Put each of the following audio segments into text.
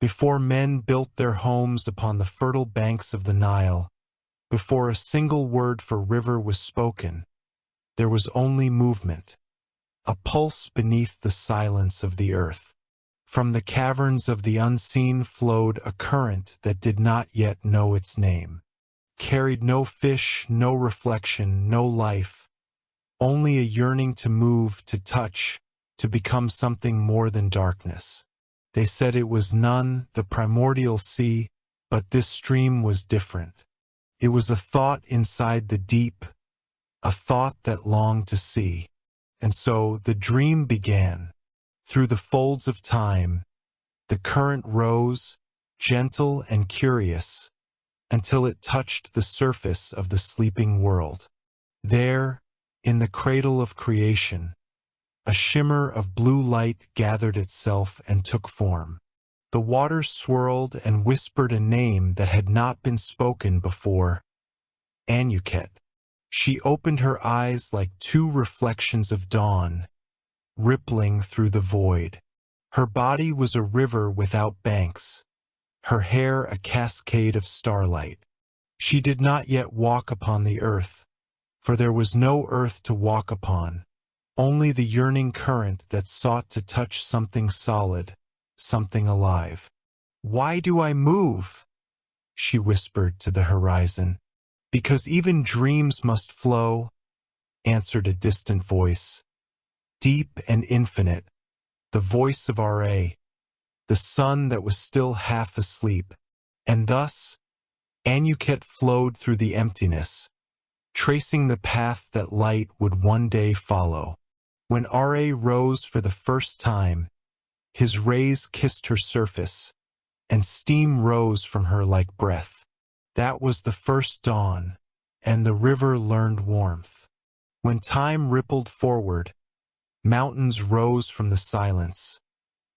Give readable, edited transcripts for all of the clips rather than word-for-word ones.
Before men built their homes upon the fertile banks of the Nile, before a single word for river was spoken, there was only movement, a pulse beneath the silence of the earth. From the caverns of the unseen flowed a current that did not yet know its name, carried no fish, no reflection, no life, only a yearning to move, to touch, to become something more than darkness. They said it was none, the primordial sea, but this stream was different. It was a thought inside the deep, a thought that longed to see. And so the dream began. Through the folds of time, the current rose, gentle and curious, until it touched the surface of the sleeping world. There, in the cradle of creation, a shimmer of blue light gathered itself and took form. The waters swirled and whispered a name that had not been spoken before. Anuket. She opened her eyes like two reflections of dawn, rippling through the void. Her body was a river without banks, her hair a cascade of starlight. She did not yet walk upon the earth, for there was no earth to walk upon, only the yearning current that sought to touch something solid, something alive. "Why do I move?" she whispered to the horizon. "Because even dreams must flow," answered a distant voice, deep and infinite, the voice of Ra, the sun that was still half asleep. And thus, Anuket flowed through the emptiness, tracing the path that light would one day follow. When Ra rose for the first time, his rays kissed her surface, and steam rose from her like breath. That was the first dawn, and the river learned warmth. When time rippled forward, mountains rose from the silence,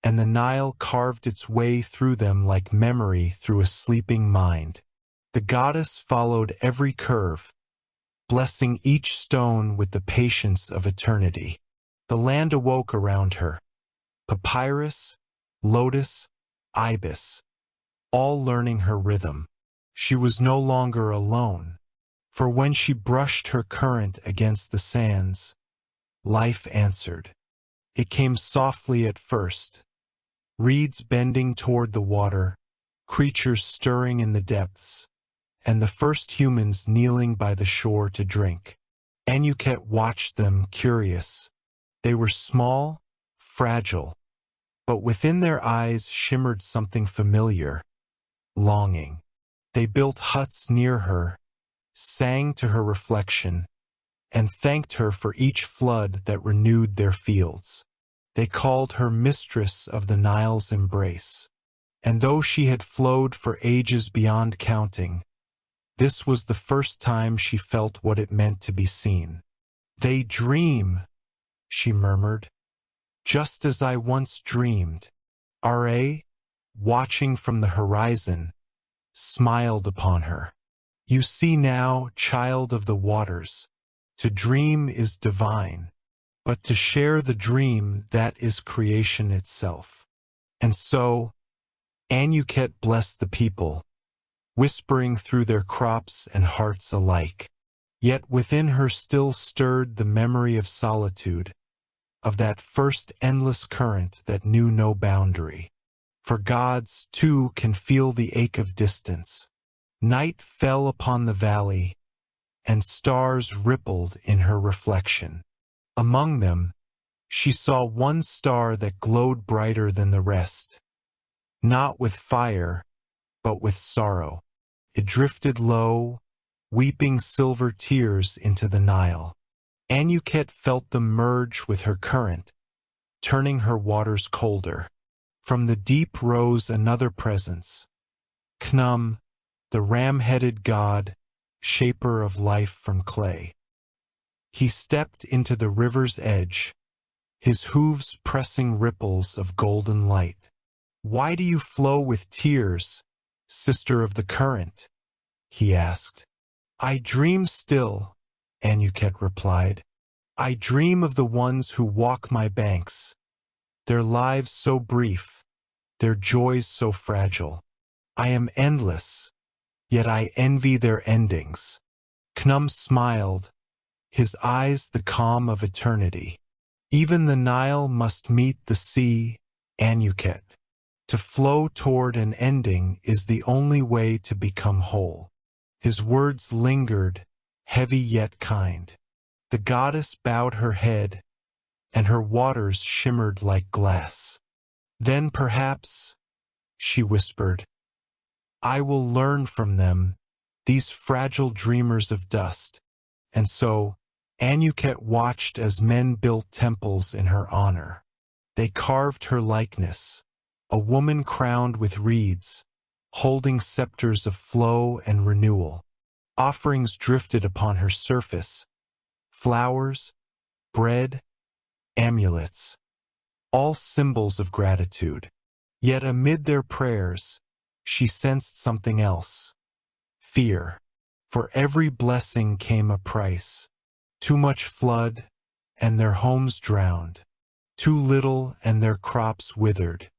and the Nile carved its way through them like memory through a sleeping mind. The goddess followed every curve, blessing each stone with the patience of eternity. The land awoke around her, papyrus, lotus, ibis, all learning her rhythm. She was no longer alone, for when she brushed her current against the sands, life answered. It came softly at first, reeds bending toward the water, creatures stirring in the depths, and the first humans kneeling by the shore to drink. Anuket watched them, curious. They were small, fragile, but within their eyes shimmered something familiar, longing. They built huts near her, sang to her reflection, and thanked her for each flood that renewed their fields. They called her mistress of the Nile's embrace. And though she had flowed for ages beyond counting, this was the first time she felt what it meant to be seen. "They dream," she murmured, "just as I once dreamed." Ra, watching from the horizon, smiled upon her. "You see now, child of the waters, to dream is divine, but to share the dream, that is creation itself." And so, Anuket blessed the people, whispering through their crops and hearts alike. Yet within her still stirred the memory of solitude, of that first endless current that knew no boundary. For gods, too, can feel the ache of distance. Night fell upon the valley, and stars rippled in her reflection. Among them, she saw one star that glowed brighter than the rest, not with fire, but with sorrow. It drifted low, weeping silver tears into the Nile. Anuket felt them merge with her current, turning her waters colder. From the deep rose another presence, Knum, the ram-headed god, shaper of life from clay. He stepped into the river's edge, his hooves pressing ripples of golden light. "Why do you flow with tears, sister of the current?" he asked. "I dream still," Anuket replied. "I dream of the ones who walk my banks, their lives so brief, their joys so fragile. I am endless, yet I envy their endings. Knum smiled, his eyes the calm of eternity. Even the Nile must meet the sea, Anuket. To flow toward an ending is the only way to become whole. His words lingered, heavy yet kind. The goddess bowed her head, and her waters shimmered like glass. Then perhaps, she whispered, I will learn from them, these fragile dreamers of dust. And so, Anuket watched as men built temples in her honor. They carved her likeness, a woman crowned with reeds, holding scepters of flow and renewal. Offerings drifted upon her surface, flowers, bread, amulets, all symbols of gratitude. Yet amid their prayers, she sensed something else, fear. For every blessing came a price. Too much flood, and their homes drowned. Too little, and their crops withered.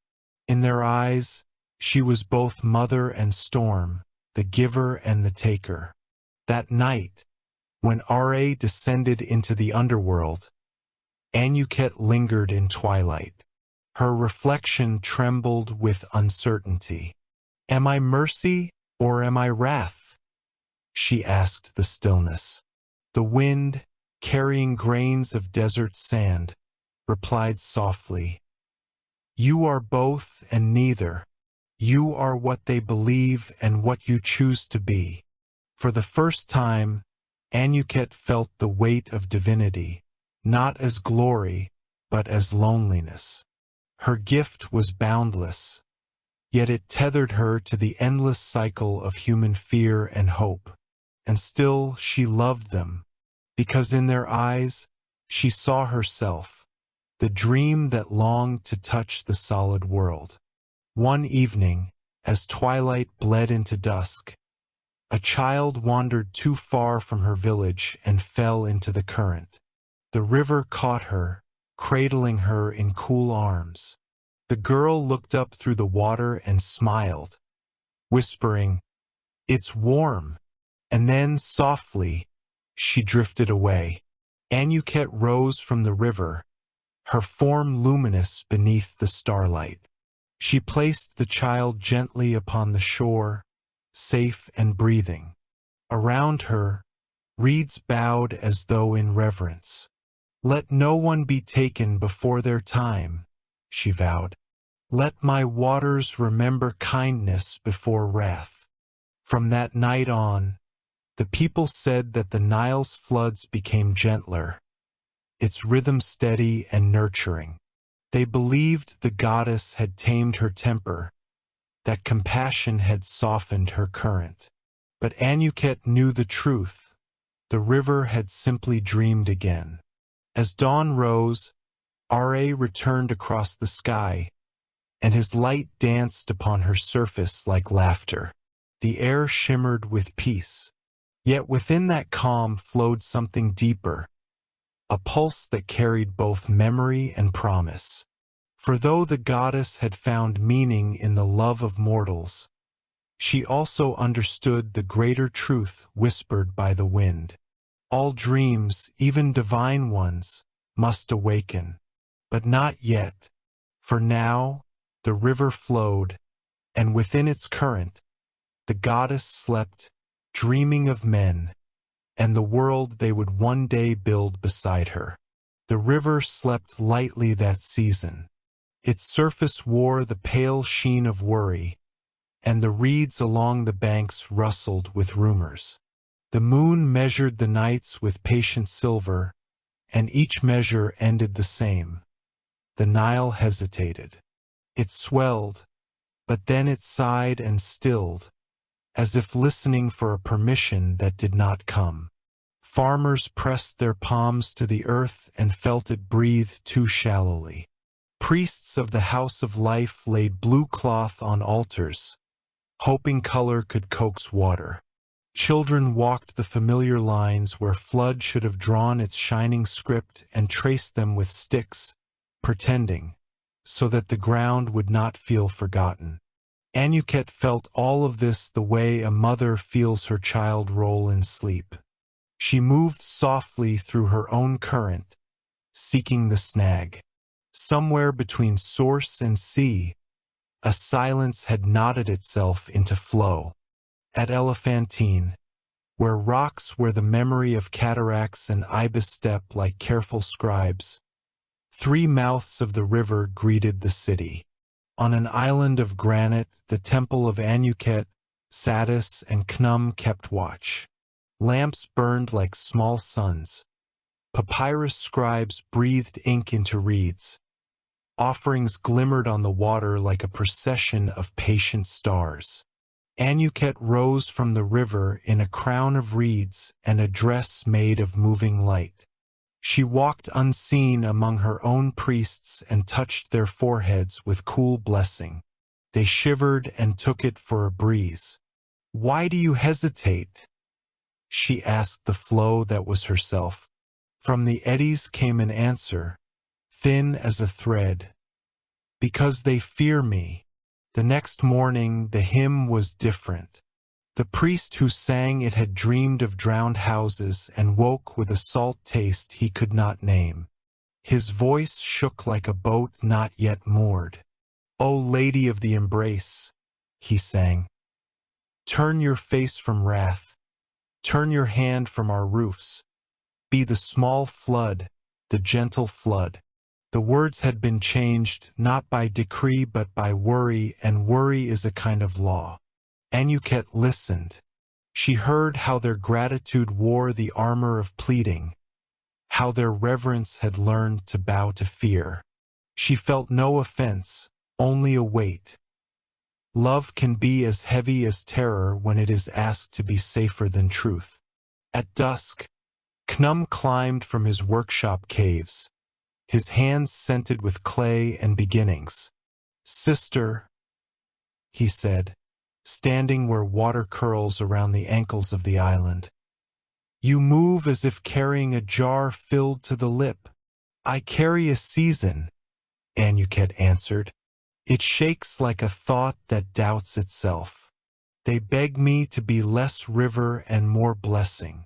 In their eyes, she was both mother and storm, the giver and the taker. That night, when Ra descended into the underworld, Anuket lingered in twilight. Her reflection trembled with uncertainty. Am I mercy, or am I wrath? She asked the stillness. The wind, carrying grains of desert sand, replied softly, You are both and neither. You are what they believe and what you choose to be. For the first time, Anuket felt the weight of divinity, not as glory, but as loneliness. Her gift was boundless, yet it tethered her to the endless cycle of human fear and hope. And still she loved them, because in their eyes she saw herself, the dream that longed to touch the solid world. One evening, as twilight bled into dusk, a child wandered too far from her village and fell into the current. The river caught her, cradling her in cool arms. The girl looked up through the water and smiled, whispering, It's warm. And then, softly, she drifted away. Anuket rose from the river, her form luminous beneath the starlight. She placed the child gently upon the shore, safe and breathing. Around her, reeds bowed as though in reverence. Let no one be taken before their time, she vowed. Let my waters remember kindness before wrath. From that night on, the people said that the Nile's floods became gentler, its rhythm steady and nurturing. They believed the goddess had tamed her temper, that compassion had softened her current. But Anuket knew the truth. The river had simply dreamed again. As dawn rose, Ra returned across the sky, and his light danced upon her surface like laughter. The air shimmered with peace. Yet within that calm flowed something deeper, a pulse that carried both memory and promise. For though the goddess had found meaning in the love of mortals, she also understood the greater truth whispered by the wind. All dreams, even divine ones, must awaken. But not yet, for now the river flowed, and within its current, the goddess slept, dreaming of men, and the world they would one day build beside her. The river slept lightly that season. Its surface wore the pale sheen of worry, and the reeds along the banks rustled with rumors. The moon measured the nights with patient silver, and each measure ended the same. The Nile hesitated. It swelled, but then it sighed and stilled, as if listening for a permission that did not come. Farmers pressed their palms to the earth and felt it breathe too shallowly. Priests of the house of life laid blue cloth on altars, hoping color could coax water. Children walked the familiar lines where flood should have drawn its shining script and traced them with sticks, pretending, so that the ground would not feel forgotten. Anuket felt all of this the way a mother feels her child roll in sleep. She moved softly through her own current, seeking the snag. Somewhere between source and sea, a silence had knotted itself into flow. At Elephantine, where rocks wear the memory of cataracts and ibis step like careful scribes, 3 mouths of the river greeted the city. On an island of granite, the temple of Anuket, Satis, and Knum kept watch. Lamps burned like small suns. Papyrus scribes breathed ink into reeds. Offerings glimmered on the water like a procession of patient stars. Anuket rose from the river in a crown of reeds and a dress made of moving light. She walked unseen among her own priests and touched their foreheads with cool blessing. They shivered and took it for a breeze. "Why do you hesitate?" she asked the flow that was herself. From the eddies came an answer, thin as a thread. "Because they fear me." The next morning the hymn was different. The priest who sang it had dreamed of drowned houses and woke with a salt taste he could not name. His voice shook like a boat not yet moored. "O Lady of the Embrace," he sang, "turn your face from wrath, turn your hand from our roofs. Be the small flood, the gentle flood." The words had been changed not by decree but by worry, and worry is a kind of law. Anuket listened. She heard how their gratitude wore the armor of pleading, how their reverence had learned to bow to fear. She felt no offense, only a weight. Love can be as heavy as terror when it is asked to be safer than truth. At dusk, Knum climbed from his workshop caves, his hands scented with clay and beginnings. "Sister," he said, standing where water curls around the ankles of the island, "you move as if carrying a jar filled to the lip." "I carry a season," Anuket answered. "It shakes like a thought that doubts itself. They beg me to be less river and more blessing."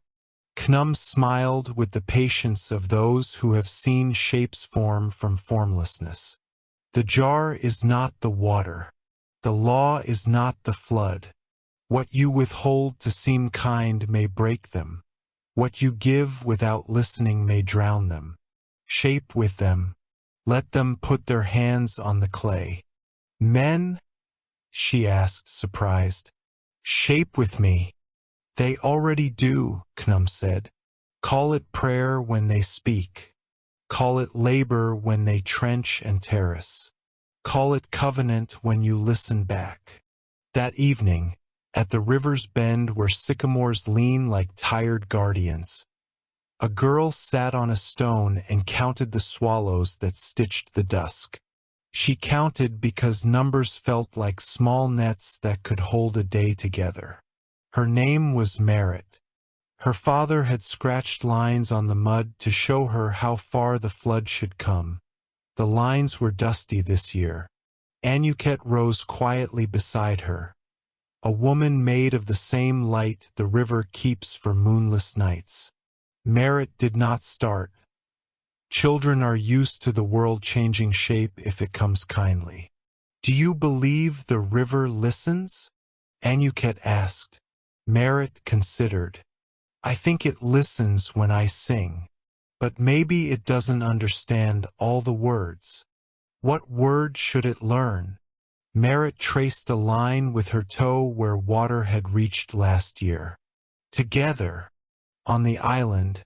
Knum smiled with the patience of those who have seen shapes form from formlessness. "The jar is not the water. The law is not the flood. What you withhold to seem kind may break them. What you give without listening may drown them. Shape with them. Let them put their hands on the clay." "Men?" she asked, surprised. "Shape with me." "They already do," Knum said. "Call it prayer when they speak. Call it labor when they trench and terrace. Call it covenant when you listen back." That evening, at the river's bend where sycamores lean like tired guardians, a girl sat on a stone and counted the swallows that stitched the dusk. She counted because numbers felt like small nets that could hold a day together. Her name was Merit. Her father had scratched lines on the mud to show her how far the flood should come. The lines were dusty this year. Anuket rose quietly beside her, a woman made of the same light the river keeps for moonless nights. Merit did not start. Children are used to the world changing shape if it comes kindly. "Do you believe the river listens?" Anuket asked. Merit considered. "I think it listens when I sing, but maybe it doesn't understand all the words." "What word should it learn?" Merit traced a line with her toe where water had reached last year. Together, on the island,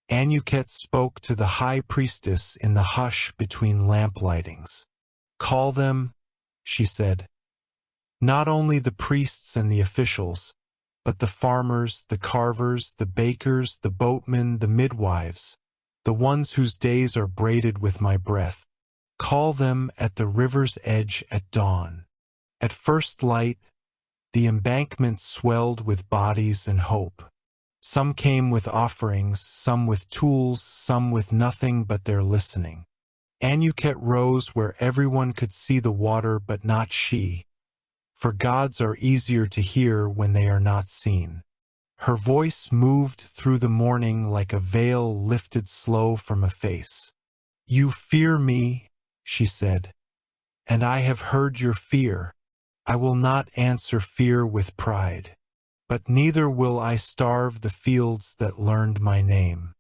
Anuket spoke to the high priestess in the hush between lamp lightings. "Call them," she said, "not only the priests and the officials, but the farmers, the carvers, the bakers, the boatmen, the midwives, the ones whose days are braided with my breath. Call them at the river's edge at dawn." At first light, the embankment swelled with bodies and hope. Some came with offerings, some with tools, some with nothing but their listening. Anuket rose where everyone could see the water but not she, for gods are easier to hear when they are not seen. Her voice moved through the morning like a veil lifted slow from a face. "You fear me," she said, "and I have heard your fear. I will not answer fear with pride. But neither will I starve the fields that learned my name.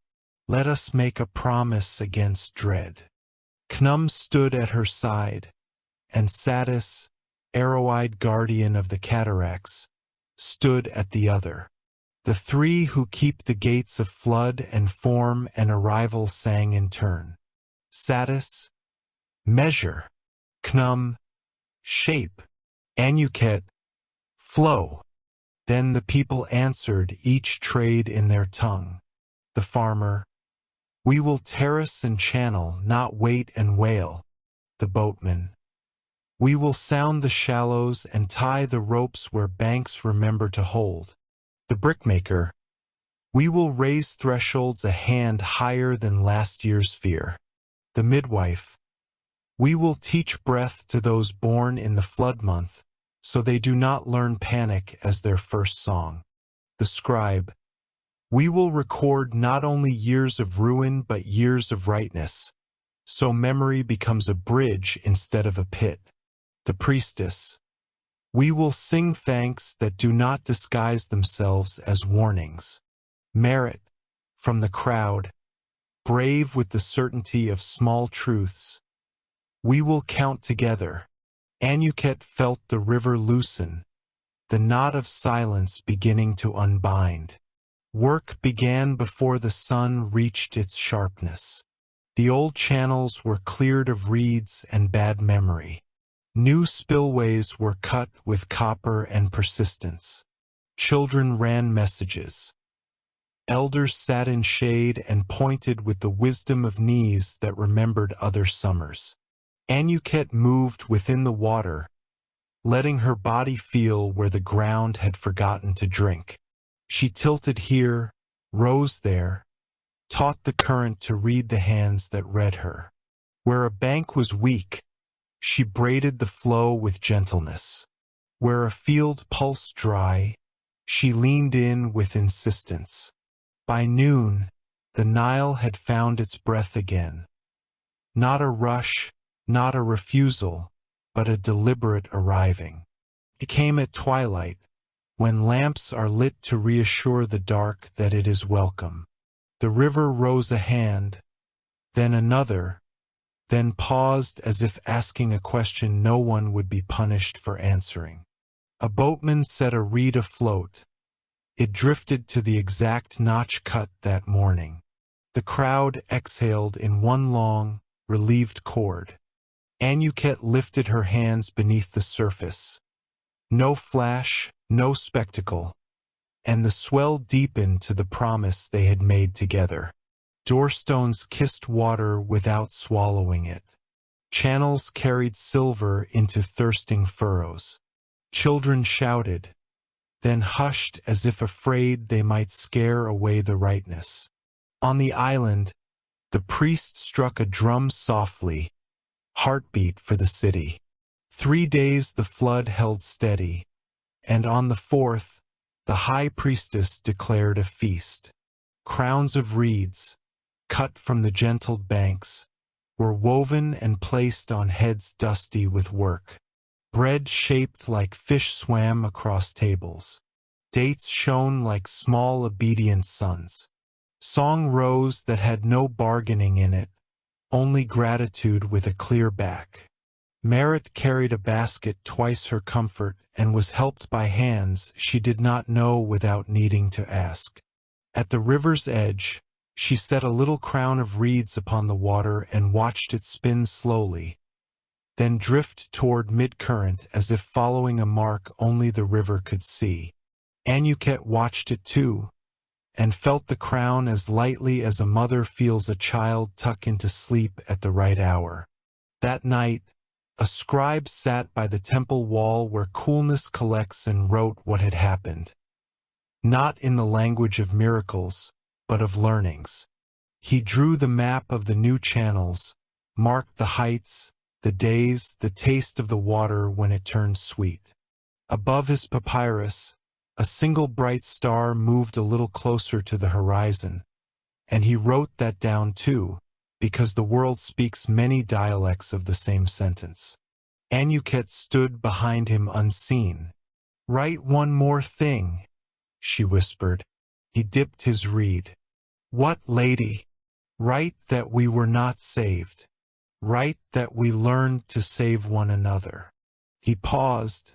Let us make a promise against dread." Knum stood at her side, and Satis, arrow-eyed guardian of the cataracts, stood at the other. The three who keep the gates of flood and form and arrival sang in turn. Satis, measure. Knum, shape. Anuket, flow. Then the people answered, each trade in their tongue. The farmer, "We will terrace and channel, not wait and wail." The boatman, "We will sound the shallows and tie the ropes where banks remember to hold." The brickmaker, "We will raise thresholds a hand higher than last year's fear." The midwife, "We will teach breath to those born in the flood month, so they do not learn panic as their first song." The scribe, "We will record not only years of ruin but years of rightness, so memory becomes a bridge instead of a pit." The priestess, "We will sing thanks that do not disguise themselves as warnings." Merit, from the crowd, brave with the certainty of small truths, "We will count together." Anuket felt the river loosen, the knot of silence beginning to unbind. Work began before the sun reached its sharpness. The old channels were cleared of reeds and bad memory. New spillways were cut with copper and persistence. Children ran messages. Elders sat in shade and pointed with the wisdom of knees that remembered other summers. Anuket moved within the water, letting her body feel where the ground had forgotten to drink. She tilted here, rose there, taught the current to read the hands that read her. Where a bank was weak, she braided the flow with gentleness. Where a field pulsed dry, she leaned in with insistence. By noon, the Nile had found its breath again. Not a rush, not a refusal, but a deliberate arriving. It came at twilight, when lamps are lit to reassure the dark that it is welcome. The river rose a hand, then another, then paused as if asking a question no one would be punished for answering. A boatman set a reed afloat. It drifted to the exact notch cut that morning. The crowd exhaled in one long, relieved chord. Anuket lifted her hands beneath the surface. No flash, no spectacle, and the swell deepened to the promise they had made together. Doorstones kissed water without swallowing it. Channels carried silver into thirsting furrows. Children shouted, then hushed as if afraid they might scare away the rightness. On the island, the priest struck a drum softly, heartbeat for the city. 3 days the flood held steady, and on the 4th, the high priestess declared a feast. Crowns of reeds, cut from the gentle banks, were woven and placed on heads dusty with work. Bread shaped like fish swam across tables. Dates shone like small obedient sons. Song rose that had no bargaining in it, only gratitude with a clear back. Merit carried a basket twice her comfort and was helped by hands she did not know without needing to ask. At the river's edge, she set a little crown of reeds upon the water and watched it spin slowly, then drift toward mid-current as if following a mark only the river could see. Anuket watched it too, and felt the crown as lightly as a mother feels a child tuck into sleep at the right hour. That night, a scribe sat by the temple wall where coolness collects and wrote what had happened. Not in the language of miracles, but of learnings. He drew the map of the new channels, marked the heights, the days, the taste of the water when it turned sweet. Above his papyrus, a single bright star moved a little closer to the horizon, and he wrote that down too, because the world speaks many dialects of the same sentence. Anuket stood behind him unseen. "Write one more thing," she whispered. He dipped his reed. "What, lady?" "Write that we were not saved. Write that we learned to save one another." He paused,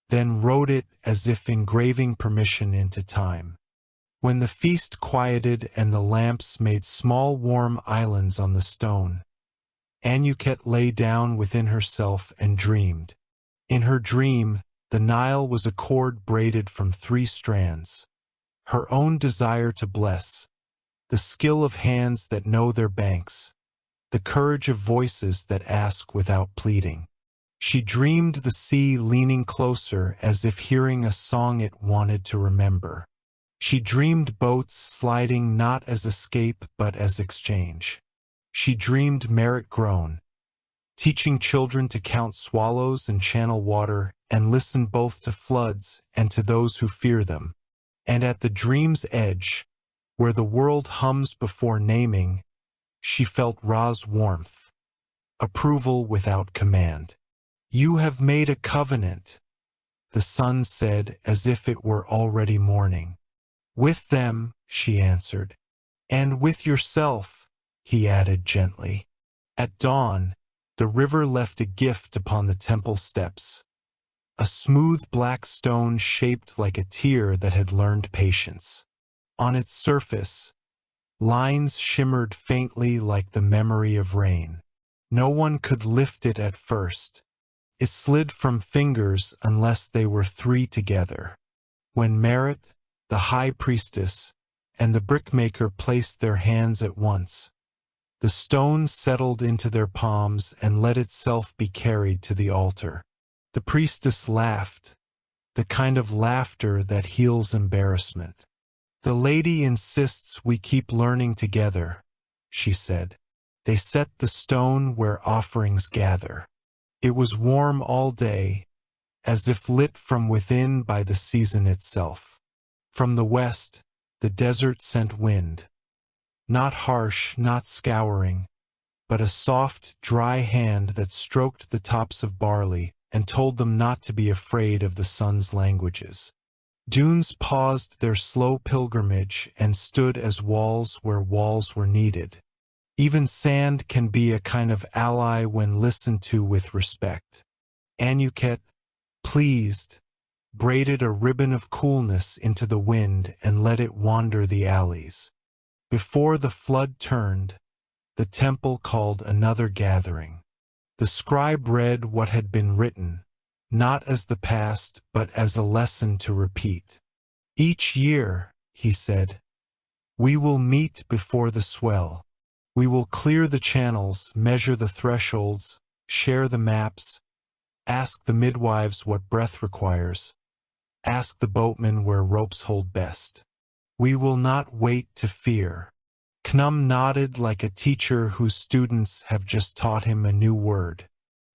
then wrote it as if engraving permission into time. When the feast quieted and the lamps made small warm islands on the stone, Anuket lay down within herself and dreamed. In her dream, the Nile was a cord braided from 3 strands: her own desire to bless, the skill of hands that know their banks, the courage of voices that ask without pleading. She dreamed the sea leaning closer as if hearing a song it wanted to remember. She dreamed boats sliding not as escape but as exchange. She dreamed merit grown, teaching children to count swallows and channel water and listen both to floods and to those who fear them. And at the dream's edge, where the world hums before naming, she felt Ra's warmth, approval without command. "You have made a covenant," the sun said as if it were already morning. "With them," she answered. "And with yourself," he added gently. At dawn, the river left a gift upon the temple steps, a smooth black stone shaped like a tear that had learned patience. On its surface, lines shimmered faintly like the memory of rain. No one could lift it at first. It slid from fingers unless they were 3 together. When Merit, the high priestess, and the brickmaker placed their hands at once, the stone settled into their palms and let itself be carried to the altar. The priestess laughed, the kind of laughter that heals embarrassment. "The lady insists we keep learning together," she said. They set the stone where offerings gather. It was warm all day, as if lit from within by the season itself. From the west, the desert sent wind. Not harsh, not scouring, but a soft, dry hand that stroked the tops of barley and told them not to be afraid of the sun's languages. Dunes paused their slow pilgrimage and stood as walls where walls were needed. Even sand can be a kind of ally when listened to with respect. Anuket, pleased, braided a ribbon of coolness into the wind and let it wander the alleys. Before the flood turned, the temple called another gathering. The scribe read what had been written, not as the past, but as a lesson to repeat. "Each year," he said, "we will meet before the swell. We will clear the channels, measure the thresholds, share the maps, ask the midwives what breath requires, ask the boatmen where ropes hold best. We will not wait to fear." Knum nodded like a teacher whose students have just taught him a new word.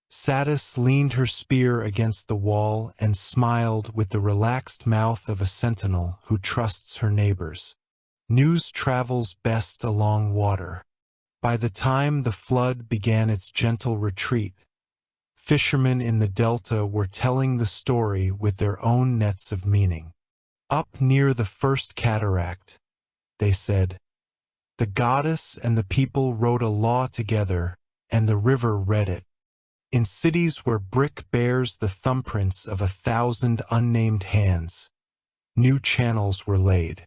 Satis leaned her spear against the wall and smiled with the relaxed mouth of a sentinel who trusts her neighbors. News travels best along water. By the time the flood began its gentle retreat, fishermen in the delta were telling the story with their own nets of meaning. "Up near the first cataract," they said, "the goddess and the people wrote a law together, and the river read it. In cities where brick bears the thumbprints of 1,000 unnamed hands, new channels were laid.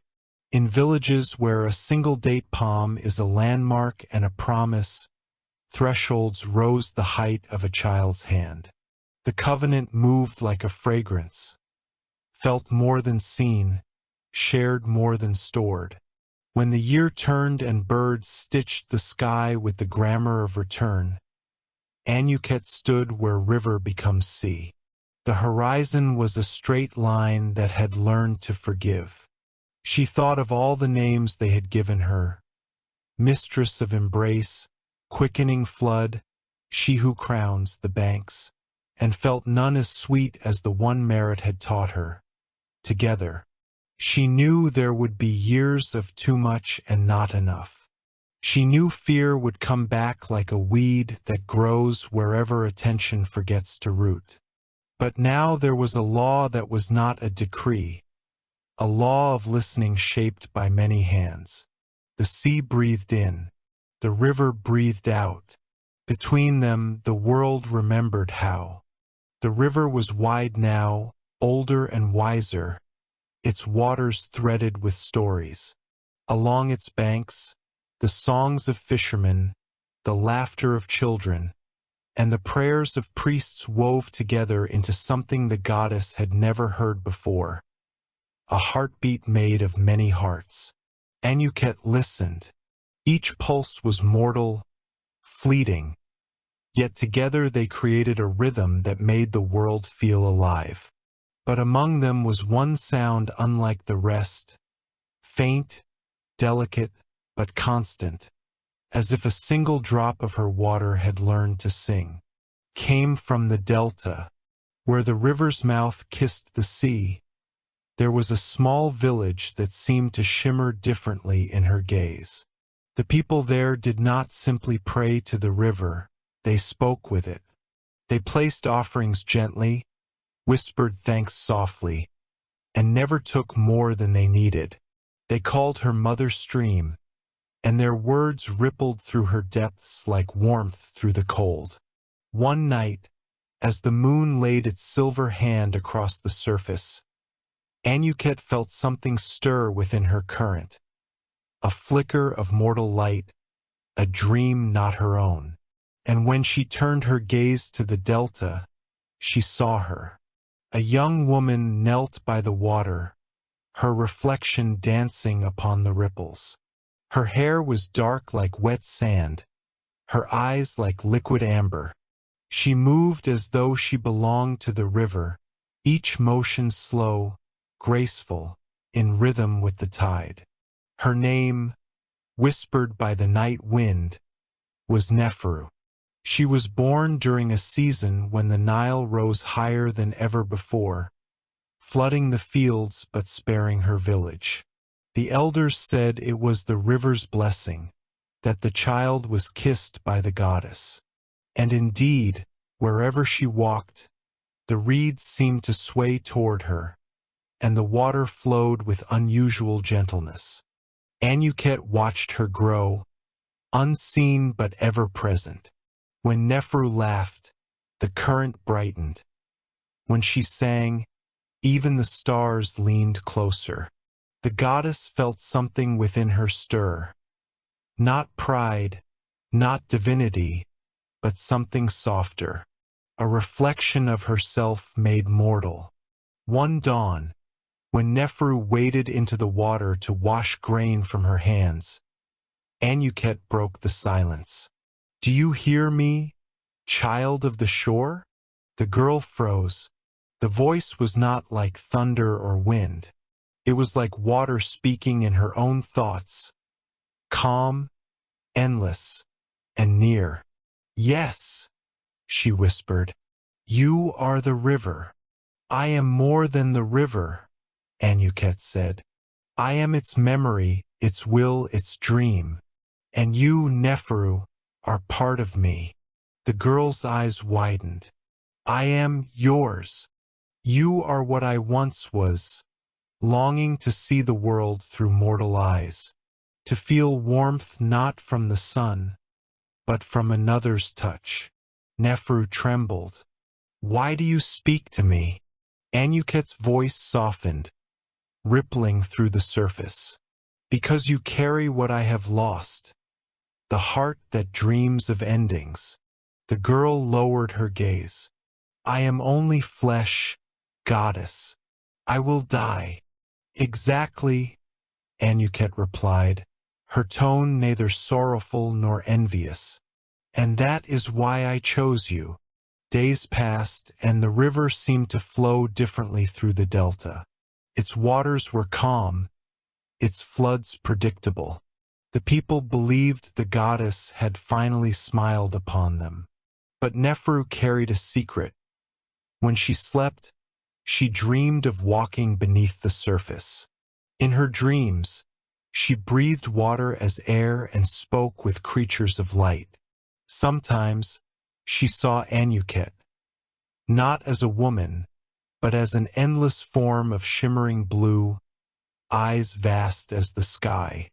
In villages where a single date palm is a landmark and a promise, thresholds rose the height of a child's hand. The covenant moved like a fragrance, felt more than seen, shared more than stored. When the year turned and birds stitched the sky with the grammar of return, Anuket stood where river becomes sea. The horizon was a straight line that had learned to forgive. She thought of all the names they had given her: mistress of embrace, quickening flood, she who crowns the banks, and felt none as sweet as the one merit had taught her. Together, she knew there would be years of too much and not enough. She knew fear would come back like a weed that grows wherever attention forgets to root. But now there was a law that was not a decree, a law of listening shaped by many hands. The sea breathed in, the river breathed out. Between them, the world remembered how. The river was wide now, older and wiser, its waters threaded with stories. Along its banks, the songs of fishermen, the laughter of children, and the prayers of priests wove together into something the goddess had never heard before. A heartbeat made of many hearts. Anuket listened. Each pulse was mortal, fleeting, yet together they created a rhythm that made the world feel alive. But among them was one sound unlike the rest, faint, delicate, but constant, as if a single drop of her water had learned to sing. Came from the delta, where the river's mouth kissed the sea. There was a small village that seemed to shimmer differently in her gaze. The people there did not simply pray to the river, they spoke with it. They placed offerings gently, whispered thanks softly, and never took more than they needed. They called her Mother Stream, and their words rippled through her depths like warmth through the cold. One night, as the moon laid its silver hand across the surface, Anuket felt something stir within her current. A flicker of mortal light, a dream not her own. And when she turned her gaze to the delta, she saw her. A young woman knelt by the water, her reflection dancing upon the ripples. Her hair was dark like wet sand, her eyes like liquid amber. She moved as though she belonged to the river, each motion slow, graceful, in rhythm with the tide. Her name, whispered by the night wind, was Neferu. She was born during a season when the Nile rose higher than ever before, flooding the fields but sparing her village. The elders said it was the river's blessing, that the child was kissed by the goddess. And indeed, wherever she walked, the reeds seemed to sway toward her, and the water flowed with unusual gentleness. Anuket watched her grow, unseen but ever present. When Neferu laughed, the current brightened. When she sang, even the stars leaned closer. The goddess felt something within her stir. Not pride, not divinity, but something softer. A reflection of herself made mortal. One dawn, when Neferu waded into the water to wash grain from her hands, Anuket broke the silence. "Do you hear me, child of the shore?" The girl froze. The voice was not like thunder or wind. It was like water speaking in her own thoughts, calm, endless, and near. "Yes," she whispered, "you are the river." "I am more than the river," Anuket said. "I am its memory, its will, its dream. And you, Neferu, are part of me." The girl's eyes widened. "I am yours. You are what I once was, longing to see the world through mortal eyes, to feel warmth not from the sun, but from another's touch." Neferu trembled. "Why do you speak to me?" Anuket's voice softened, rippling through the surface. "Because you carry what I have lost, the heart that dreams of endings." The girl lowered her gaze. "I am only flesh, goddess. I will die." "Exactly," Anuket replied, her tone neither sorrowful nor envious. "And that is why I chose you." Days passed, and the river seemed to flow differently through the delta. Its waters were calm, its floods predictable. The people believed the goddess had finally smiled upon them. But Neferu carried a secret. When she slept, she dreamed of walking beneath the surface. In her dreams, she breathed water as air and spoke with creatures of light. Sometimes, she saw Anuket, not as a woman, but as an endless form of shimmering blue, eyes vast as the sky.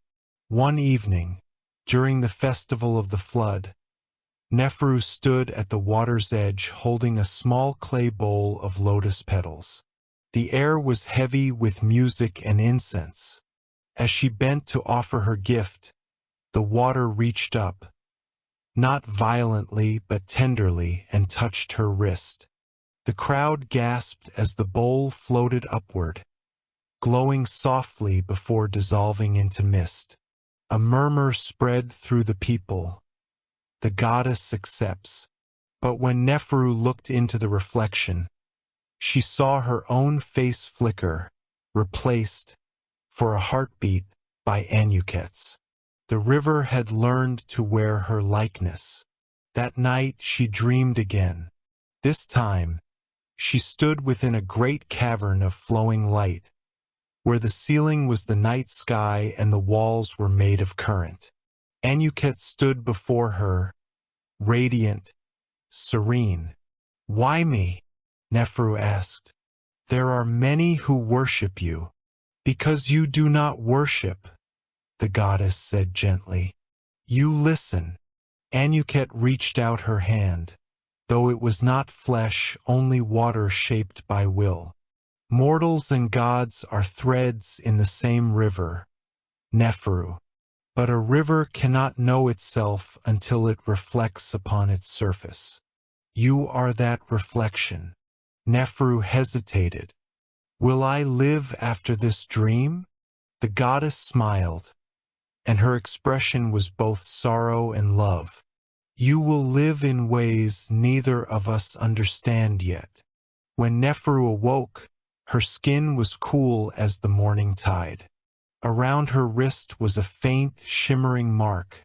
One evening, during the festival of the flood, Neferu stood at the water's edge holding a small clay bowl of lotus petals. The air was heavy with music and incense. As she bent to offer her gift, the water reached up, not violently but tenderly, and touched her wrist. The crowd gasped as the bowl floated upward, glowing softly before dissolving into mist. A murmur spread through the people. The goddess accepts. But when Neferu looked into the reflection, she saw her own face flicker, replaced, for a heartbeat, by Anuket's. The river had learned to wear her likeness. That night she dreamed again. This time, she stood within a great cavern of flowing light, where the ceiling was the night sky and the walls were made of current. Anuket stood before her, radiant, serene. "Why me?" Neferu asked. "There are many who worship you." "Because you do not worship," the goddess said gently. "You listen." Anuket reached out her hand, though it was not flesh, only water shaped by will. "Mortals and gods are threads in the same river, Neferu. But a river cannot know itself until it reflects upon its surface. You are that reflection." Neferu hesitated. "Will I live after this dream?" The goddess smiled, and her expression was both sorrow and love. "You will live in ways neither of us understand yet." When Neferu awoke, her skin was cool as the morning tide. Around her wrist was a faint, shimmering mark,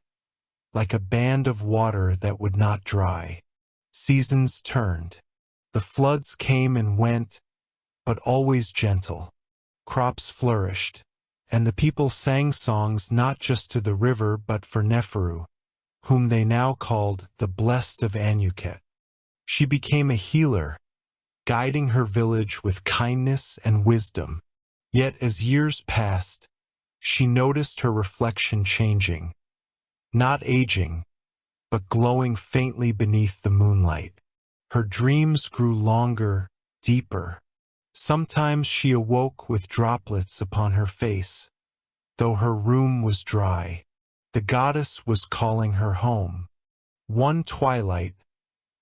like a band of water that would not dry. Seasons turned. The floods came and went, but always gentle. Crops flourished, and the people sang songs not just to the river but for Neferu, whom they now called the Blessed of Anuket. She became a healer, guiding her village with kindness and wisdom. Yet as years passed, she noticed her reflection changing, not aging, but glowing faintly beneath the moonlight. Her dreams grew longer, deeper. Sometimes she awoke with droplets upon her face, though her room was dry. The goddess was calling her home. One twilight,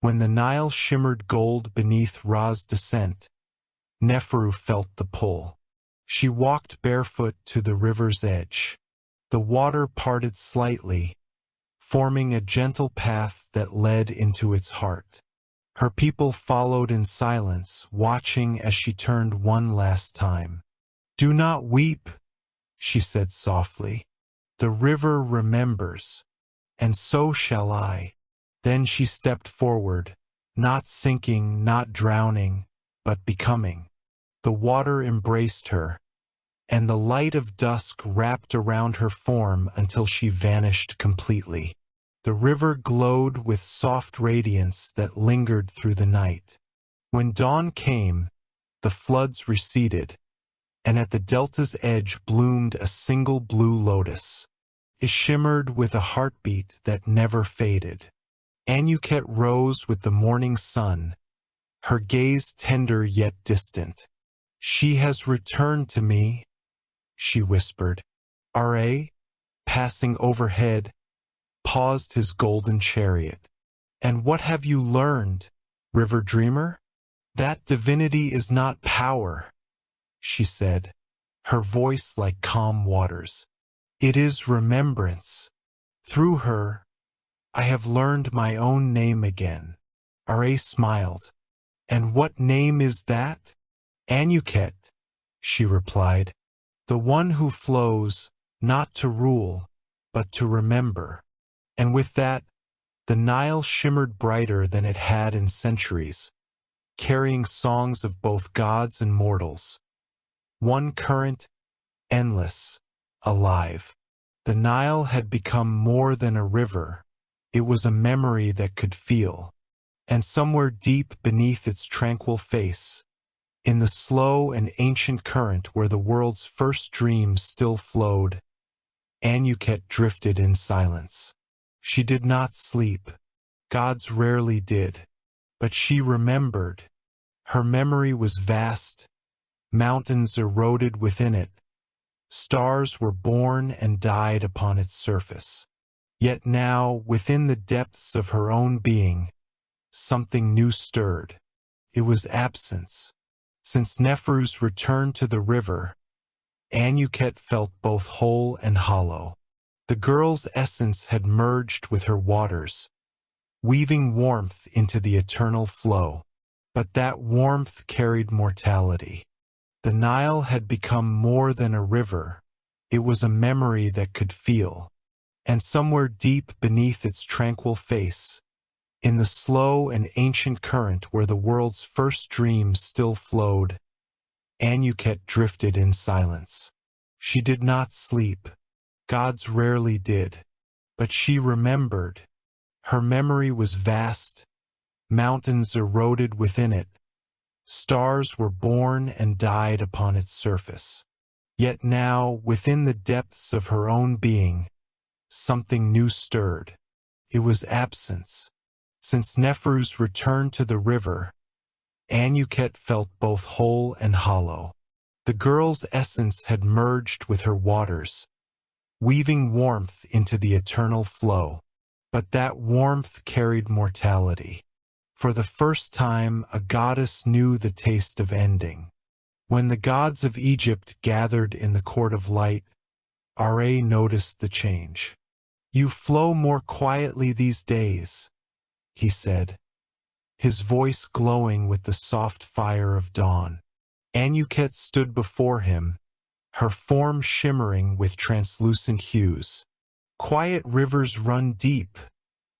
when the Nile shimmered gold beneath Ra's descent, Neferu felt the pull. She walked barefoot to the river's edge. The water parted slightly, forming a gentle path that led into its heart. Her people followed in silence, watching as she turned one last time. "Do not weep," she said softly. "The river remembers, and so shall I." Then she stepped forward, not sinking, not drowning, but becoming. The water embraced her, and the light of dusk wrapped around her form until she vanished completely. The river glowed with soft radiance that lingered through the night. When dawn came, the floods receded, and at the delta's edge bloomed a single blue lotus. It shimmered with a heartbeat that never faded. Anuket rose with the morning sun, her gaze tender yet distant. "She has returned to me," she whispered. Ra, passing overhead, paused his golden chariot. "And what have you learned, river dreamer?" "That divinity is not power," she said, her voice like calm waters. "It is remembrance. Through her, I have learned my own name again." Ra smiled. "And what name is that?" "Anuket," she replied. "The one who flows, not to rule, but to remember. And with that, the Nile shimmered brighter than it had in centuries, carrying songs of both gods and mortals. One current, endless, alive. The Nile had become more than a river. It was a memory that could feel. And somewhere deep beneath its tranquil face, in the slow and ancient current where the world's first dreams still flowed, Anuket drifted in silence. She did not sleep. Gods rarely did. But she remembered. Her memory was vast. Mountains eroded within it. Stars were born and died upon its surface. Yet now, within the depths of her own being, something new stirred. It was absence. Since Nefru's return to the river, Anuket felt both whole and hollow. The girl's essence had merged with her waters, weaving warmth into the eternal flow. But that warmth carried mortality. The Nile had become more than a river. It was a memory that could feel. And somewhere deep beneath its tranquil face, in the slow and ancient current where the world's first dreams still flowed, Anuket drifted in silence. She did not sleep. Gods rarely did. But she remembered. Her memory was vast. Mountains eroded within it. Stars were born and died upon its surface. Yet now, within the depths of her own being, something new stirred. It was absence. Since Nefru's return to the river, Anuket felt both whole and hollow. The girl's essence had merged with her waters, weaving warmth into the eternal flow. But that warmth carried mortality. For the first time, a goddess knew the taste of ending. When the gods of Egypt gathered in the court of light, Ra noticed the change. "You flow more quietly these days," he said, his voice glowing with the soft fire of dawn. Anuket stood before him, her form shimmering with translucent hues. "Quiet rivers run deep,"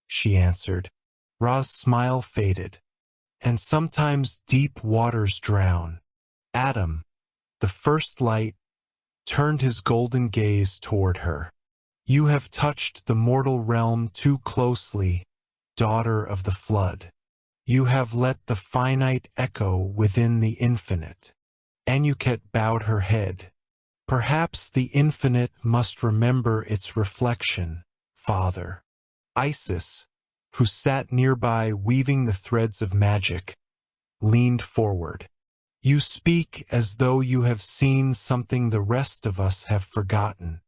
she answered. Ra's smile faded. "And sometimes deep waters drown." Adam, the first light, turned his golden gaze toward her. "You have touched the mortal realm too closely, daughter of the flood. You have let the finite echo within the infinite." Anuket bowed her head. "Perhaps the infinite must remember its reflection, Father." Isis, who sat nearby weaving the threads of magic, leaned forward. "You speak as though you have seen something the rest of us have forgotten."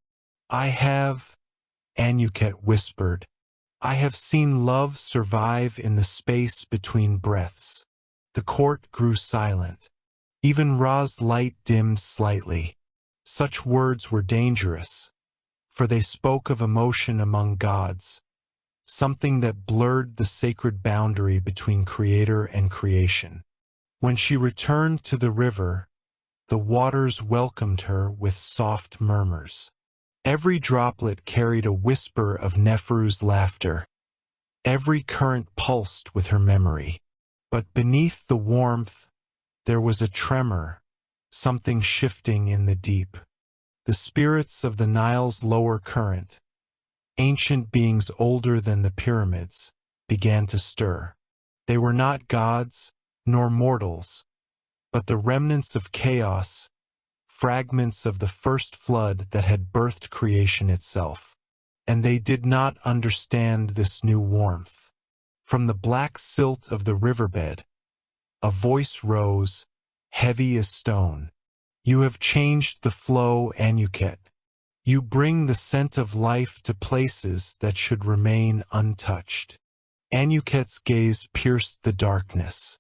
"I have," Anuket whispered. "I have seen love survive in the space between breaths." The court grew silent. Even Ra's light dimmed slightly. Such words were dangerous, for they spoke of emotion among gods, something that blurred the sacred boundary between creator and creation. When she returned to the river, the waters welcomed her with soft murmurs. Every droplet carried a whisper of Nefru's laughter. Every current pulsed with her memory. But beneath the warmth, there was a tremor, something shifting in the deep. The spirits of the Nile's lower current, ancient beings older than the pyramids, began to stir. They were not gods, nor mortals, but the remnants of chaos, fragments of the first flood that had birthed creation itself. And they did not understand this new warmth. From the black silt of the riverbed, a voice rose, heavy as stone. "You have changed the flow, Anuket. You bring the scent of life to places that should remain untouched." Anuket's gaze pierced the darkness.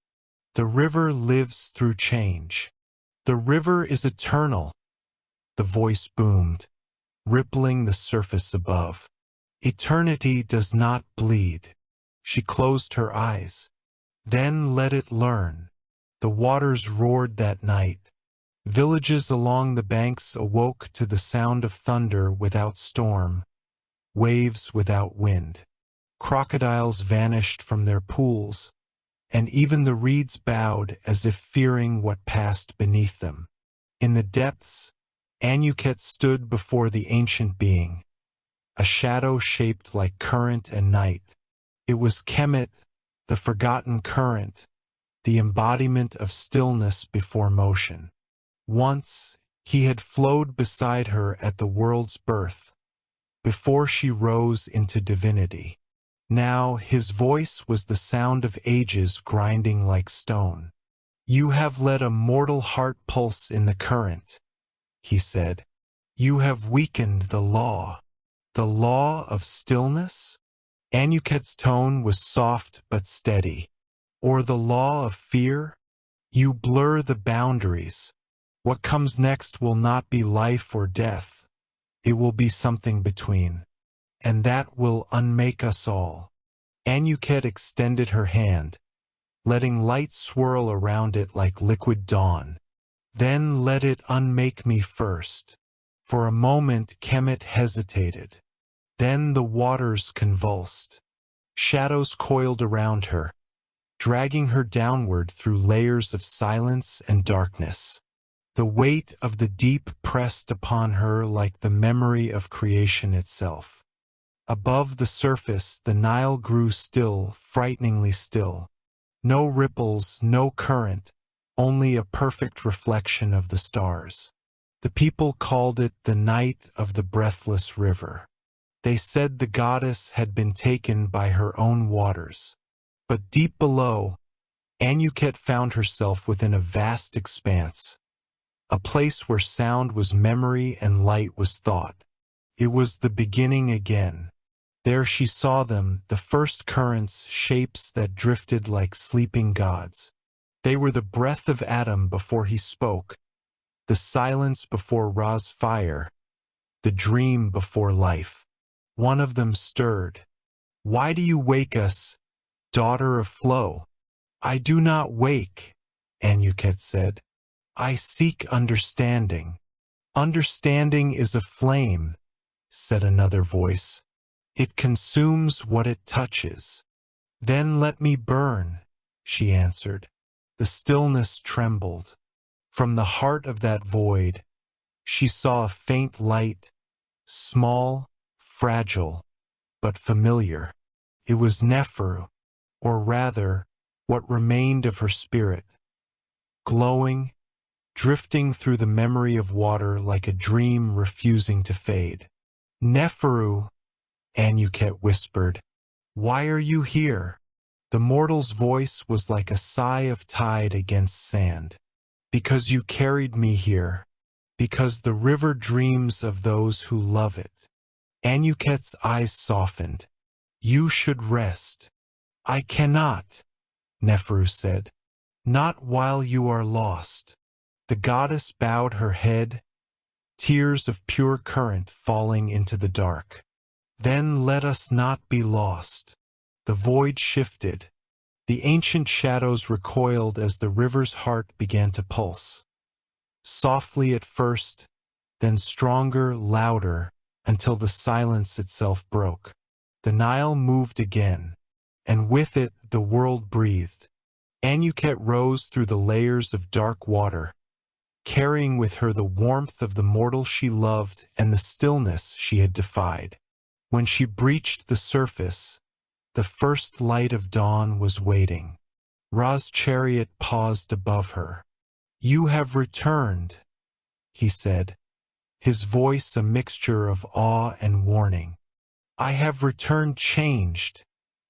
"The river lives through change. The river is eternal," the voice boomed, rippling the surface above. "Eternity does not bleed." She closed her eyes. "Then let it learn." The waters roared that night. Villages along the banks awoke to the sound of thunder without storm. waves without wind. Crocodiles vanished from their pools, and even the reeds bowed as if fearing what passed beneath them. In the depths, Anuket stood before the ancient being, a shadow shaped like current and night. It was Kemet, the forgotten current, the embodiment of stillness before motion. Once, he had flowed beside her at the world's birth, before she rose into divinity. Now his voice was the sound of ages grinding like stone. "You have let a mortal heart pulse in the current," he said. "You have weakened the law of stillness?" Anuket's tone was soft but steady. "Or the law of fear? You blur the boundaries. What comes next will not be life or death. It will be something between. And that will unmake us all." Anuket extended her hand, letting light swirl around it like liquid dawn. "Then let it unmake me first." For a moment Kemet hesitated. Then the waters convulsed. Shadows coiled around her, dragging her downward through layers of silence and darkness. The weight of the deep pressed upon her like the memory of creation itself. Above the surface, the Nile grew still, frighteningly still. No ripples, no current, only a perfect reflection of the stars. The people called it the night of the breathless river. They said the goddess had been taken by her own waters. But deep below, Anuket found herself within a vast expanse, a place where sound was memory and light was thought. It was the beginning again. There she saw them, the first currents, shapes that drifted like sleeping gods. They were the breath of Adam before he spoke, the silence before Ra's fire, the dream before life. One of them stirred. "Why do you wake us, daughter of flow?" "I do not wake," Anuket said. "I seek understanding." "Understanding is a flame," said another voice. "It consumes what it touches." "Then let me burn," she answered. The stillness trembled. From the heart of that void, she saw a faint light, small, fragile, but familiar. It was Neferu, or rather, what remained of her spirit, glowing, drifting through the memory of water like a dream refusing to fade. "Neferu," Anuket whispered, "why are you here?" The mortal's voice was like a sigh of tide against sand. "Because you carried me here, because the river dreams of those who love it." Anuket's eyes softened. "You should rest." "I cannot," Neferu said. "Not while you are lost." The goddess bowed her head, tears of pure current falling into the dark. "Then let us not be lost." The void shifted. The ancient shadows recoiled as the river's heart began to pulse. Softly at first, then stronger, louder, until the silence itself broke. The Nile moved again, and with it the world breathed. Anuket rose through the layers of dark water, carrying with her the warmth of the mortal she loved and the stillness she had defied. When she breached the surface, the first light of dawn was waiting. Ra's chariot paused above her. "You have returned," he said, his voice a mixture of awe and warning. "I have returned changed,"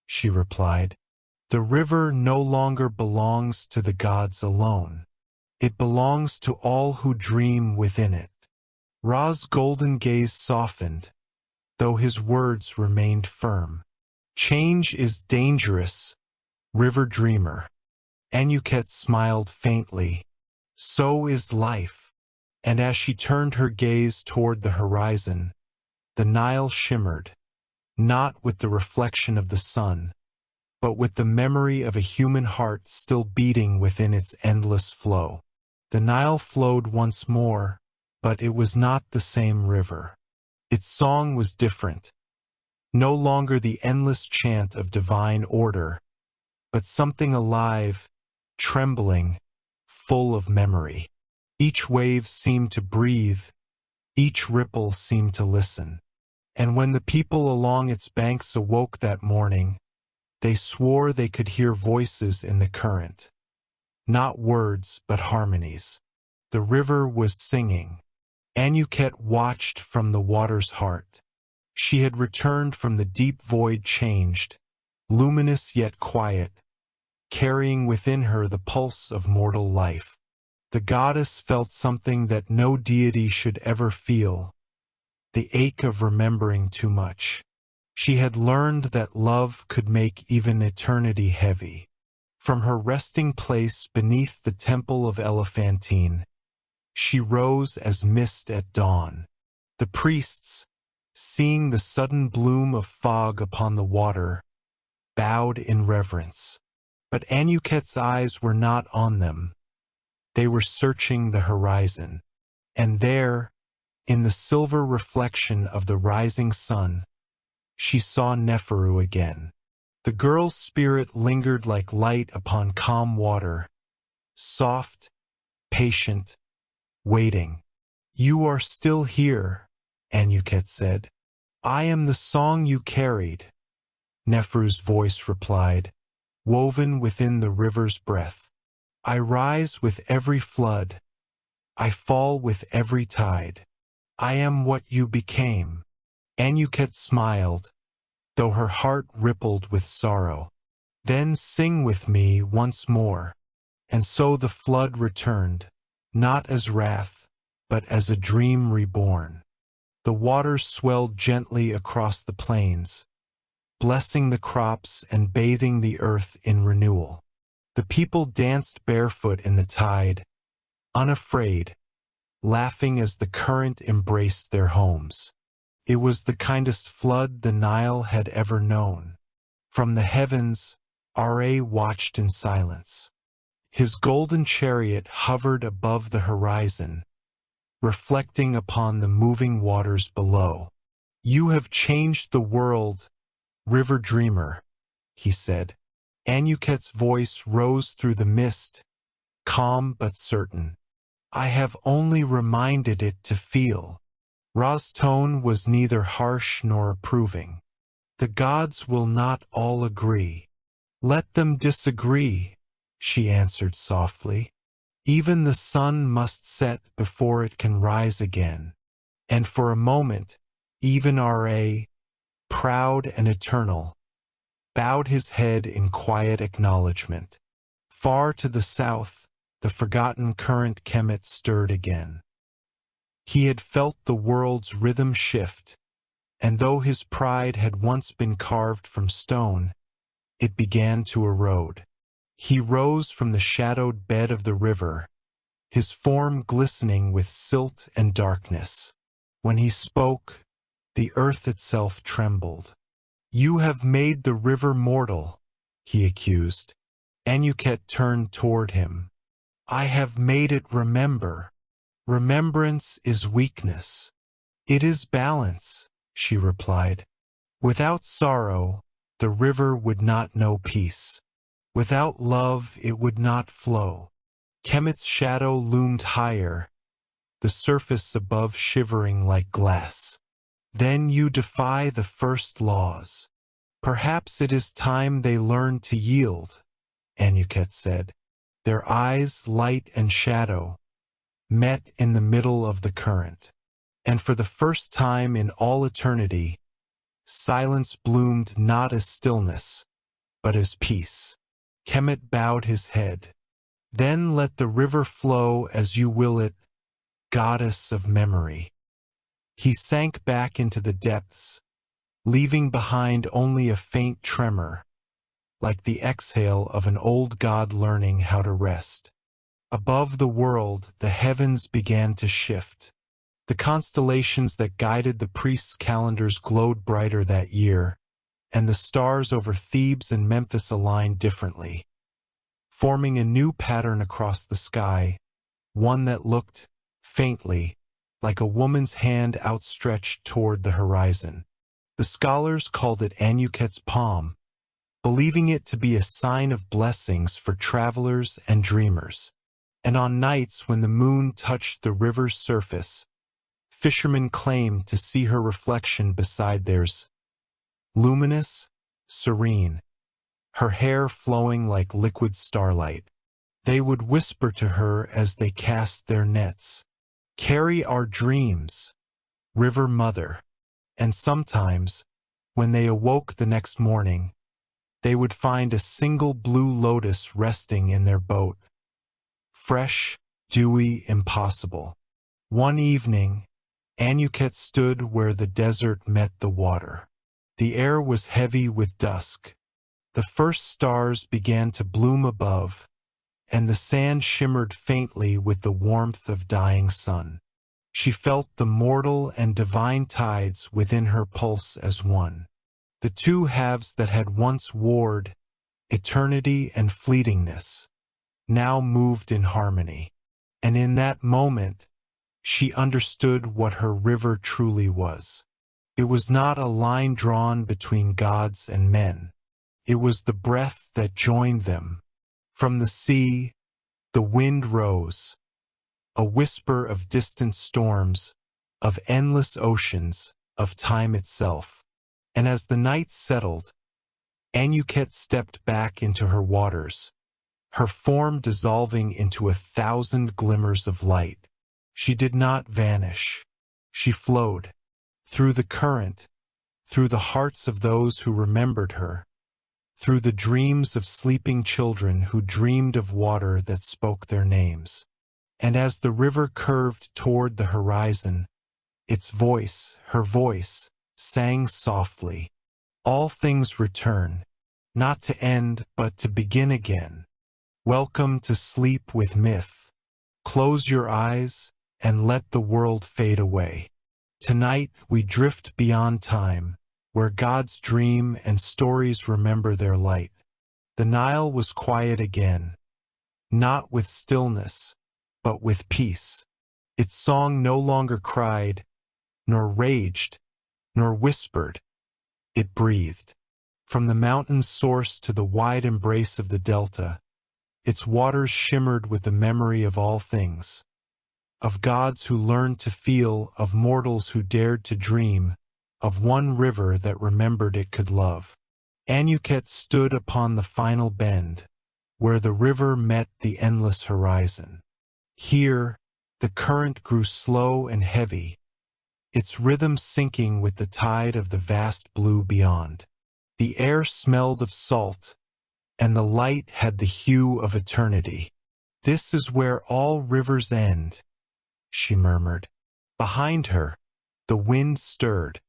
she replied. "The river no longer belongs to the gods alone. It belongs to all who dream within it." Ra's golden gaze softened, though his words remained firm. "Change is dangerous, river dreamer." Anuket smiled faintly. "So is life." And as she turned her gaze toward the horizon, the Nile shimmered, not with the reflection of the sun, but with the memory of a human heart still beating within its endless flow. The Nile flowed once more, but it was not the same river. Its song was different, No longer the endless chant of divine order, but something alive, trembling, full of memory. Each wave seemed to breathe, each ripple seemed to listen. And when the people along its banks awoke that morning, they swore they could hear voices in the current. Not words, but harmonies. The river was singing. Anuket watched from the water's heart. She had returned from the deep void changed, luminous yet quiet, carrying within her the pulse of mortal life. The goddess felt something that no deity should ever feel, the ache of remembering too much. She had learned that love could make even eternity heavy. From her resting place beneath the temple of Elephantine, she rose as mist at dawn. The priests, seeing the sudden bloom of fog upon the water, bowed in reverence. But Anuket's eyes were not on them. They were searching the horizon. And there, in the silver reflection of the rising sun, she saw Neferu again. The girl's spirit lingered like light upon calm water, soft, patient, waiting. "You are still here," Anuket said. "I am the song you carried," Neferu's voice replied, woven within the river's breath. "I rise with every flood. I fall with every tide. I am what you became." Anuket smiled, though her heart rippled with sorrow. "Then sing with me once more." And so the flood returned, not as wrath, but as a dream reborn. The waters swelled gently across the plains, blessing the crops and bathing the earth in renewal. The people danced barefoot in the tide, unafraid, laughing as the current embraced their homes. It was the kindest flood the Nile had ever known. From the heavens, Ra watched in silence. His golden chariot hovered above the horizon, reflecting upon the moving waters below. "You have changed the world, river dreamer," he said. Anuket's voice rose through the mist, calm but certain. "I have only reminded it to feel." Ra's tone was neither harsh nor approving. "The gods will not all agree." "Let them disagree," she answered softly. "Even the sun must set before it can rise again." And for a moment, even Ra, proud and eternal, bowed his head in quiet acknowledgement. Far to the south, the forgotten current Kemet stirred again. He had felt the world's rhythm shift, and though his pride had once been carved from stone, it began to erode. He rose from the shadowed bed of the river, his form glistening with silt and darkness. When he spoke, the earth itself trembled. "You have made the river mortal," he accused. Anuket turned toward him. "I have made it remember. Remembrance is weakness." "It is balance," she replied. "Without sorrow, the river would not know peace. Without love, it would not flow." Kemet's shadow loomed higher, the surface above shivering like glass. "Then you defy the first laws." "Perhaps it is time they learned to yield," Anuket said. Their eyes, light and shadow, met in the middle of the current. And for the first time in all eternity, silence bloomed not as stillness, but as peace. Kemet bowed his head. "Then let the river flow as you will it, goddess of memory." He sank back into the depths, leaving behind only a faint tremor, like the exhale of an old god learning how to rest. Above the world, the heavens began to shift. The constellations that guided the priests' calendars glowed brighter that year, and the stars over Thebes and Memphis aligned differently, forming a new pattern across the sky, one that looked, faintly, like a woman's hand outstretched toward the horizon. The scholars called it Anuket's palm, believing it to be a sign of blessings for travelers and dreamers. And on nights when the moon touched the river's surface, fishermen claimed to see her reflection beside theirs, luminous, serene, her hair flowing like liquid starlight. They would whisper to her as they cast their nets, "Carry our dreams, River Mother." And sometimes, when they awoke the next morning, they would find a single blue lotus resting in their boat. Fresh, dewy, impossible. One evening, Anuket stood where the desert met the water. The air was heavy with dusk. The first stars began to bloom above, and the sand shimmered faintly with the warmth of dying sun. She felt the mortal and divine tides within her pulse as one. The two halves that had once warred, eternity and fleetingness, now moved in harmony. And in that moment, she understood what her river truly was. It was not a line drawn between gods and men. It was the breath that joined them. From the sea, the wind rose, a whisper of distant storms, of endless oceans, of time itself. And as the night settled, Anuket stepped back into her waters, her form dissolving into 1,000 glimmers of light. She did not vanish. She flowed, through the current, through the hearts of those who remembered her, through the dreams of sleeping children who dreamed of water that spoke their names. And as the river curved toward the horizon, its voice, her voice, sang softly, "All things return, not to end but to begin again. Welcome to sleep with myth. Close your eyes and let the world fade away. Tonight we drift beyond time, where gods dream and stories remember their light." The Nile was quiet again, not with stillness, but with peace. Its song no longer cried, nor raged, nor whispered. It breathed. From the mountain's source to the wide embrace of the delta, its waters shimmered with the memory of all things, of gods who learned to feel, of mortals who dared to dream, of one river that remembered it could love. Anuket stood upon the final bend, where the river met the endless horizon. Here, the current grew slow and heavy, its rhythm sinking with the tide of the vast blue beyond. The air smelled of salt, and the light had the hue of eternity. "This is where all rivers end," she murmured. Behind her, the wind stirred,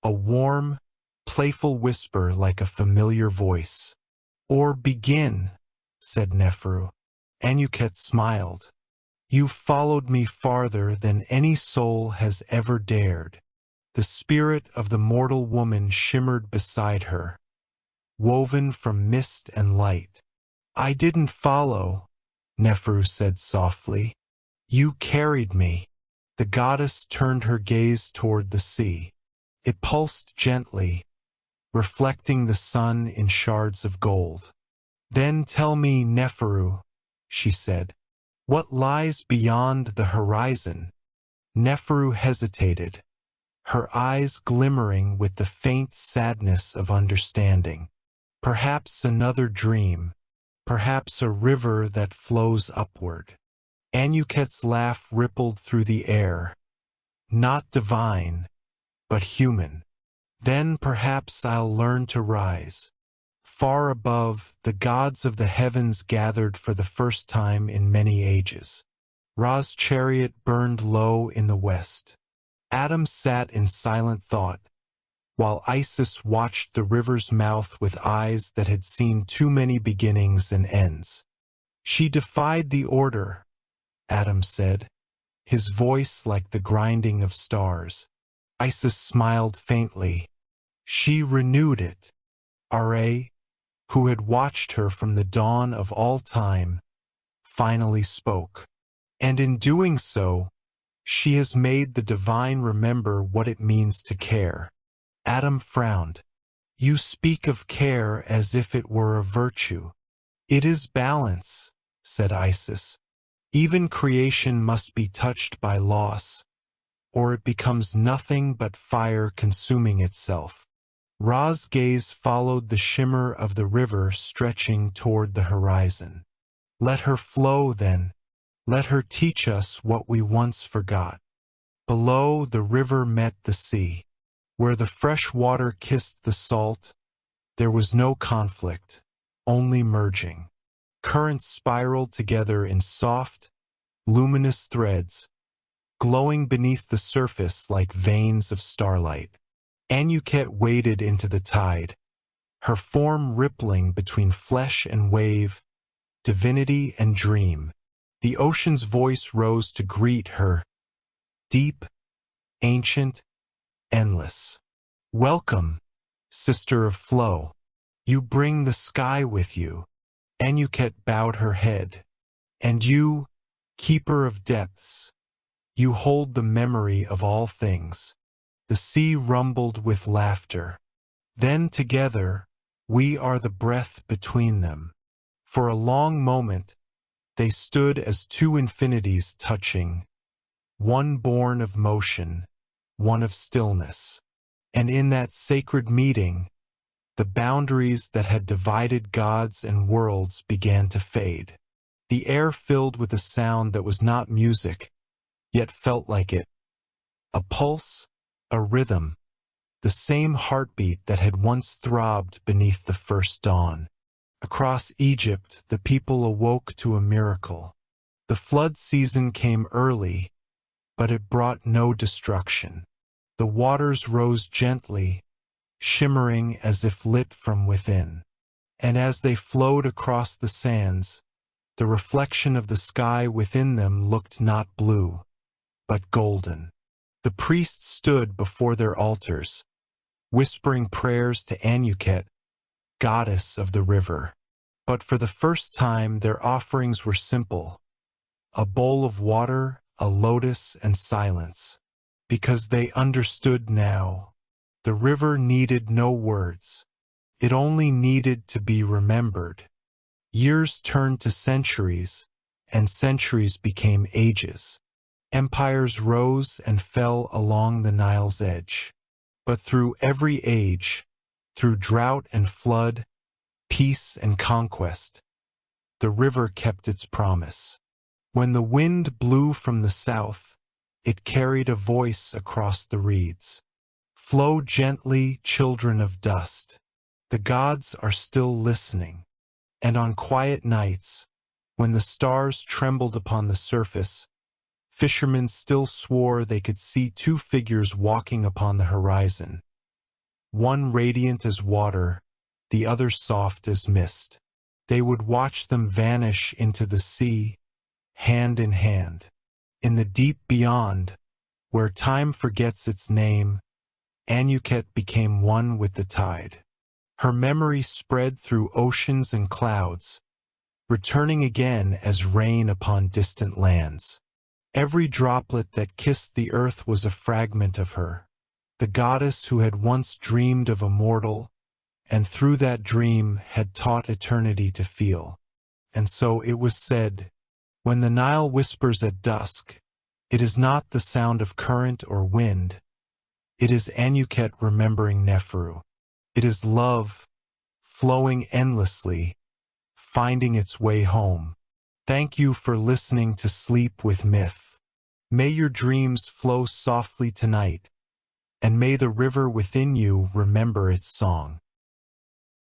a warm, playful whisper like a familiar voice. "Or begin," said Neferu. Anuket smiled. "You followed me farther than any soul has ever dared." The spirit of the mortal woman shimmered beside her, woven from mist and light. "I didn't follow," Neferu said softly. "You carried me." The goddess turned her gaze toward the sea. It pulsed gently, reflecting the sun in shards of gold. "Then tell me, Neferu," she said, "what lies beyond the horizon?" Neferu hesitated, her eyes glimmering with the faint sadness of understanding. "Perhaps another dream, perhaps a river that flows upward." Anuket's laugh rippled through the air, not divine, but human. "Then perhaps I'll learn to rise." Far above, the gods of the heavens gathered for the first time in many ages. Ra's chariot burned low in the west. Adam sat in silent thought, while Isis watched the river's mouth with eyes that had seen too many beginnings and ends. "She defied the order," Adam said, his voice like the grinding of stars. Isis smiled faintly. "She renewed it." Ra, who had watched her from the dawn of all time, finally spoke. "And in doing so, she has made the divine remember what it means to care." Adam frowned. You speak of care as if it were a virtue. It is balance, said Isis. Even creation must be touched by loss, or it becomes nothing but fire consuming itself. Ra's gaze followed the shimmer of the river stretching toward the horizon. Let her flow, then. Let her teach us what we once forgot. Below, the river met the sea. Where the fresh water kissed the salt, there was no conflict, only merging. Currents spiraled together in soft, luminous threads, glowing beneath the surface like veins of starlight. Anuket waded into the tide, her form rippling between flesh and wave, divinity and dream. The ocean's voice rose to greet her, deep, ancient, endless. Welcome, sister of flow. You bring the sky with you. Anuket bowed her head. And you, keeper of depths, you hold the memory of all things. The sea rumbled with laughter. Then together, we are the breath between them. For a long moment, they stood as two infinities touching, one born of motion, one of stillness. And in that sacred meeting, the boundaries that had divided gods and worlds began to fade. The air filled with a sound that was not music, yet felt like it. A pulse, a rhythm, the same heartbeat that had once throbbed beneath the first dawn. Across Egypt, the people awoke to a miracle. The flood season came early, but it brought no destruction. The waters rose gently, shimmering as if lit from within. And as they flowed across the sands, the reflection of the sky within them looked not blue, but golden. The priests stood before their altars, whispering prayers to Anuket, goddess of the river. But for the first time their offerings were simple, a bowl of water, a lotus, and silence. Because they understood now, the river needed no words. It only needed to be remembered. Years turned to centuries, and centuries became ages. Empires rose and fell along the Nile's edge. But through every age, through drought and flood, peace and conquest, the river kept its promise. When the wind blew from the south, it carried a voice across the reeds. Flow gently, children of dust. The gods are still listening. And on quiet nights, when the stars trembled upon the surface, fishermen still swore they could see two figures walking upon the horizon. One radiant as water, the other soft as mist. They would watch them vanish into the sea, hand in hand. In the deep beyond, where time forgets its name, Anuket became one with the tide. Her memory spread through oceans and clouds, returning again as rain upon distant lands. Every droplet that kissed the earth was a fragment of her, the goddess who had once dreamed of a mortal, and through that dream had taught eternity to feel. And so it was said, when the Nile whispers at dusk, it is not the sound of current or wind. It is Anuket remembering Neferu. It is love, flowing endlessly, finding its way home. Thank you for listening to Sleep with Myth. May your dreams flow softly tonight, and may the river within you remember its song.